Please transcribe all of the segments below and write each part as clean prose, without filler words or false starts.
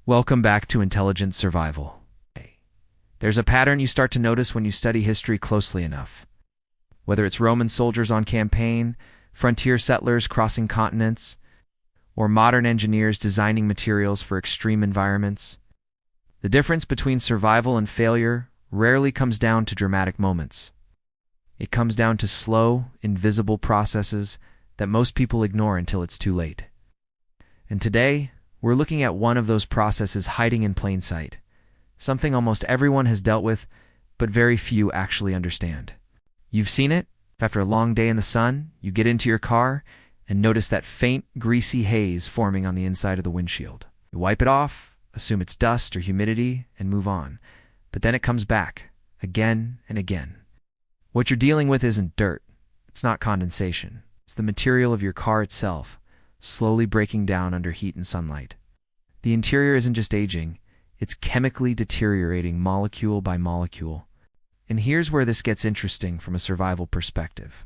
Welcome back to Intelligent Survival. There's a pattern you start to notice when you study history closely enough. Whether it's Roman soldiers on campaign, frontier settlers crossing continents, or modern engineers designing materials for extreme environments, the difference between survival and failure rarely comes down to dramatic moments. It comes down to slow, invisible processes that most people ignore until it's too late. And today, we're looking at one of those processes hiding in plain sight, something almost everyone has dealt with, but very few actually understand. You've seen it. After a long day in the sun, you get into your car and notice that faint, greasy haze forming on the inside of the windshield. You wipe it off, assume it's dust or humidity, and move on. But then it comes back, again and again. What you're dealing with isn't dirt. It's not condensation. It's the material of your car itself, slowly breaking down under heat and sunlight. The interior isn't just aging, it's chemically deteriorating molecule by molecule. And here's where this gets interesting from a survival perspective.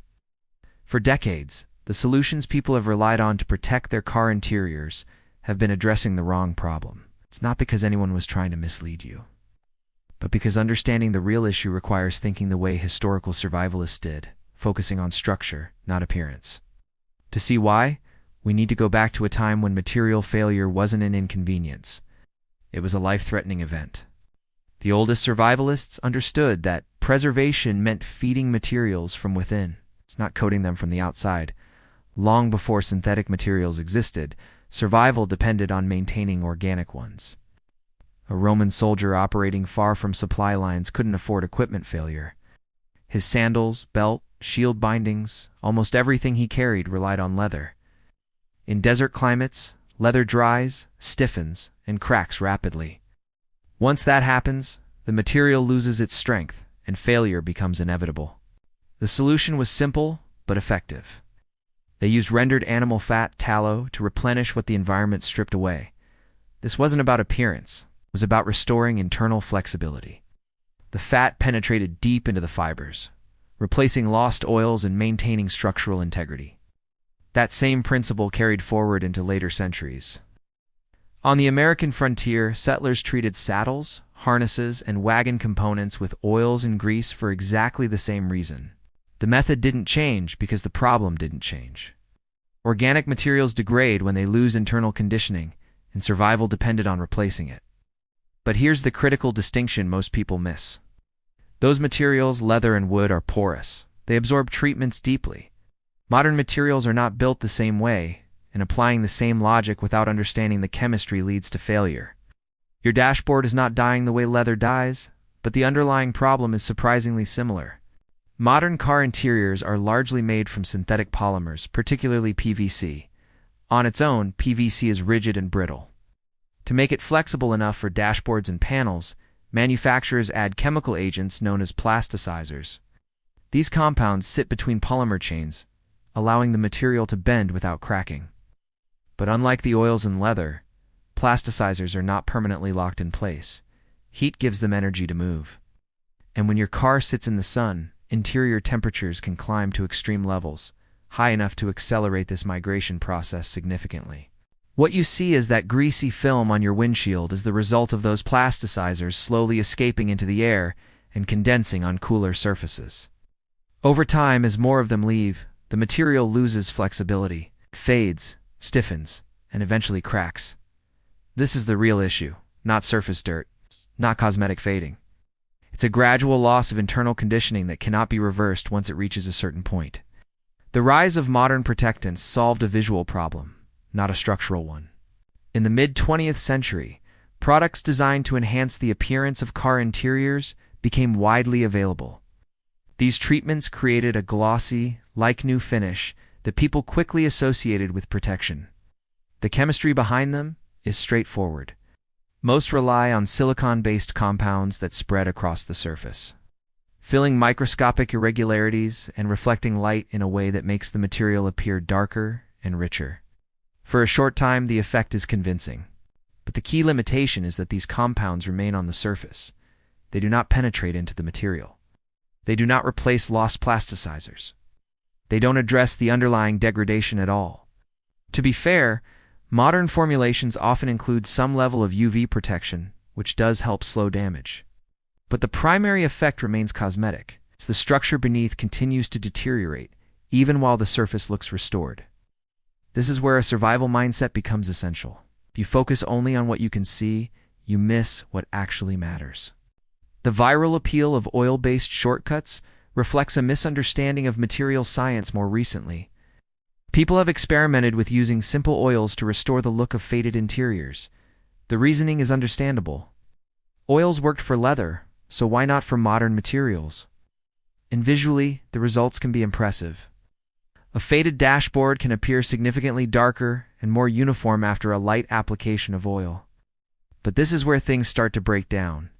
For decades, the solutions people have relied on to protect their car interiors have been addressing the wrong problem. It's not because anyone was trying to mislead you, but because understanding the real issue requires thinking the way historical survivalists did, focusing on structure, not appearance. To see why, we need to go back to a time when material failure wasn't an inconvenience. It was a life-threatening event. The oldest survivalists understood that preservation meant feeding materials from within. It's not coating them from the outside. Long before synthetic materials existed, survival depended on maintaining organic ones. A Roman soldier operating far from supply lines couldn't afford equipment failure. His sandals, belt, shield bindings, almost everything he carried relied on leather. In desert climates, leather dries, stiffens, and cracks rapidly. Once that happens, the material loses its strength, and failure becomes inevitable. The solution was simple, but effective. They used rendered animal fat, tallow, to replenish what the environment stripped away. This wasn't about appearance. It was about restoring internal flexibility. The fat penetrated deep into the fibers, replacing lost oils and maintaining structural integrity. That same principle carried forward into later centuries. On the American frontier, settlers treated saddles, harnesses, and wagon components with oils and grease for exactly the same reason. The method didn't change because the problem didn't change. Organic materials degrade when they lose internal conditioning, and survival depended on replacing it. But here's the critical distinction most people miss. Those materials, leather and wood, are porous. They absorb treatments deeply. Modern materials are not built the same way, and applying the same logic without understanding the chemistry leads to failure. Your dashboard is not dying the way leather dies, but the underlying problem is surprisingly similar. Modern car interiors are largely made from synthetic polymers, particularly PVC. On its own, PVC is rigid and brittle. To make it flexible enough for dashboards and panels, manufacturers add chemical agents known as plasticizers. These compounds sit between polymer chains, allowing the material to bend without cracking. But unlike the oils in leather, plasticizers are not permanently locked in place. Heat gives them energy to move. And when your car sits in the sun, interior temperatures can climb to extreme levels, high enough to accelerate this migration process significantly. What you see as that greasy film on your windshield is the result of those plasticizers slowly escaping into the air and condensing on cooler surfaces. Over time, as more of them leave, the material loses flexibility, fades, stiffens, and eventually cracks. This is the real issue, not surface dirt, not cosmetic fading. It's a gradual loss of internal conditioning that cannot be reversed once it reaches a certain point. The rise of modern protectants solved a visual problem, not a structural one. In the mid-20th century, products designed to enhance the appearance of car interiors became widely available. These treatments created a glossy, like-new finish that people quickly associated with protection. The chemistry behind them is straightforward. Most rely on silicon-based compounds that spread across the surface, filling microscopic irregularities and reflecting light in a way that makes the material appear darker and richer. For a short time, the effect is convincing. But the key limitation is that these compounds remain on the surface. They do not penetrate into the material. They do not replace lost plasticizers. They don't address the underlying degradation at all. To be fair, Modern formulations often include some level of UV protection, which does help slow damage. But the primary effect remains cosmetic, as the structure beneath continues to deteriorate, even while the surface looks restored. This is where a survival mindset becomes essential. If you focus only on what you can see, you miss what actually matters. The viral appeal of oil-based shortcuts reflects a misunderstanding of material science more recently. People have experimented with using simple oils to restore the look of faded interiors. The reasoning is understandable. Oils worked for leather, so why not for modern materials? And visually, the results can be impressive. A faded dashboard can appear significantly darker and more uniform after a light application of oil. But this is where things start to break down.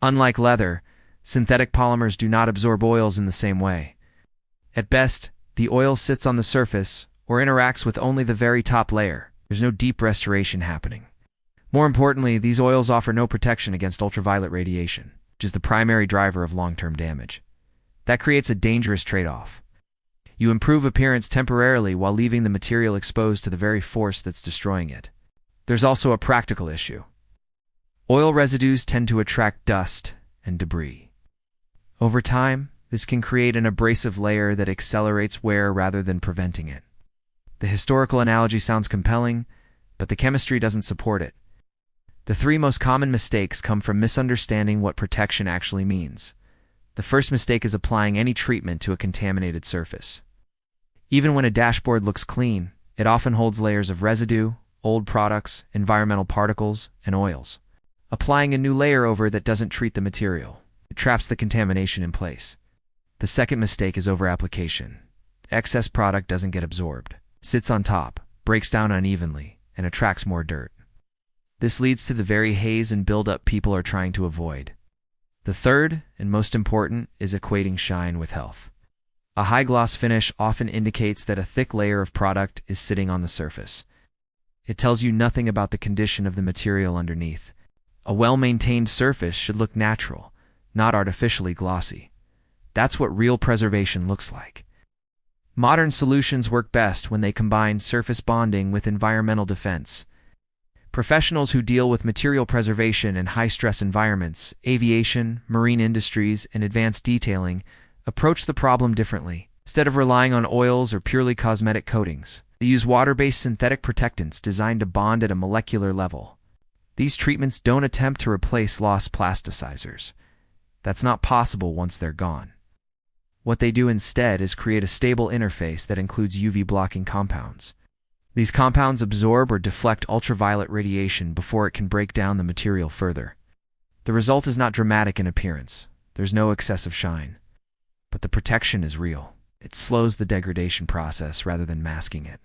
Unlike leather, synthetic polymers do not absorb oils in the same way. At best, the oil sits on the surface or interacts with only the very top layer. There's no deep restoration happening. More importantly, these oils offer no protection against ultraviolet radiation, which is the primary driver of long-term damage. That creates a dangerous trade-off. You improve appearance temporarily while leaving the material exposed to the very force that's destroying it. There's also a practical issue. Oil residues tend to attract dust and debris. Over time, this can create an abrasive layer that accelerates wear rather than preventing it. The historical analogy sounds compelling, but the chemistry doesn't support it. The three most common mistakes come from misunderstanding what protection actually means. The first mistake is applying any treatment to a contaminated surface. Even when a dashboard looks clean, it often holds layers of residue, old products, environmental particles, and oils. Applying a new layer over that doesn't treat the material. It traps the contamination in place. The second mistake is overapplication. Excess product doesn't get absorbed, sits on top, breaks down unevenly, and attracts more dirt. This leads to the very haze and buildup people are trying to avoid. The third, and most important, is equating shine with health. A high-gloss finish often indicates that a thick layer of product is sitting on the surface. It tells you nothing about the condition of the material underneath. A well-maintained surface should look natural, not artificially glossy. That's what real preservation looks like. Modern solutions work best when they combine surface bonding with environmental defense. Professionals who deal with material preservation in high-stress environments, aviation, marine industries, and advanced detailing, approach the problem differently. Instead of relying on oils or purely cosmetic coatings, they use water-based synthetic protectants designed to bond at a molecular level. These treatments don't attempt to replace lost plasticizers. That's not possible once they're gone. What they do instead is create a stable interface that includes UV-blocking compounds. These compounds absorb or deflect ultraviolet radiation before it can break down the material further. The result is not dramatic in appearance. There's no excessive shine. But the protection is real. It slows the degradation process rather than masking it.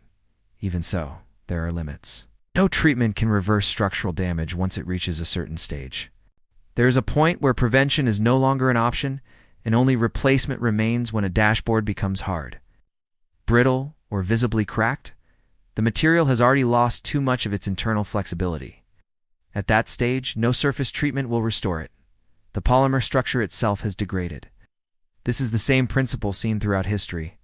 Even so, there are limits. No treatment can reverse structural damage once it reaches a certain stage. There is a point where prevention is no longer an option, and only replacement remains when a dashboard becomes hard, brittle, or visibly cracked. The material has already lost too much of its internal flexibility. At that stage, no surface treatment will restore it. The polymer structure itself has degraded. This is the same principle seen throughout history.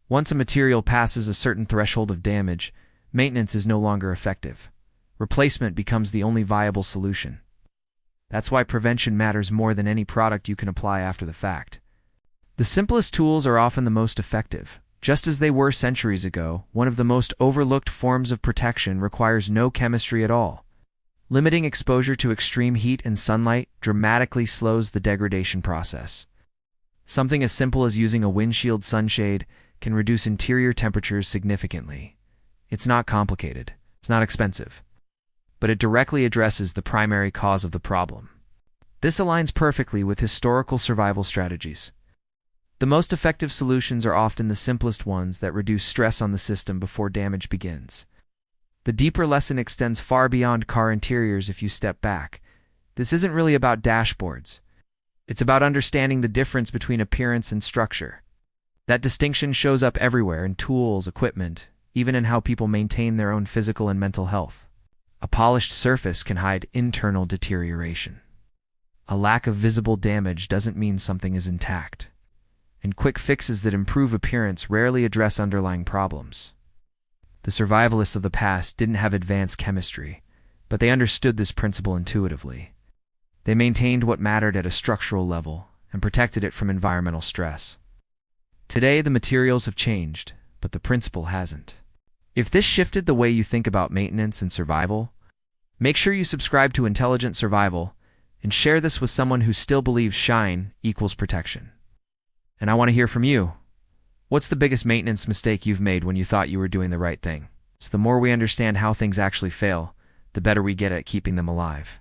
Once a material passes a certain threshold of damage, maintenance is no longer effective. Replacement becomes the only viable solution. That's why prevention matters more than any product you can apply after the fact. The simplest tools are often the most effective. Just as they were centuries ago, one of the most overlooked forms of protection requires no chemistry at all. Limiting exposure to extreme heat and sunlight dramatically slows the degradation process. Something as simple as using a windshield sunshade can reduce interior temperatures significantly. It's not complicated, it's not expensive, but it directly addresses the primary cause of the problem. This aligns perfectly with historical survival strategies. The most effective solutions are often the simplest ones that reduce stress on the system before damage begins. The deeper lesson extends far beyond car interiors if you step back. This isn't really about dashboards. It's about understanding the difference between appearance and structure. That distinction shows up everywhere in tools, equipment, even in how people maintain their own physical and mental health. A polished surface can hide internal deterioration. A lack of visible damage doesn't mean something is intact. And quick fixes that improve appearance rarely address underlying problems. The survivalists of the past didn't have advanced chemistry, but they understood this principle intuitively. They maintained what mattered at a structural level and protected it from environmental stress. Today, the materials have changed, but the principle hasn't. If this shifted the way you think about maintenance and survival, make sure you subscribe to Intelligent Survival and share this with someone who still believes shine equals protection. And I want to hear from you. What's the biggest maintenance mistake you've made when you thought you were doing the right thing? So the more we understand how things actually fail, the better we get at keeping them alive.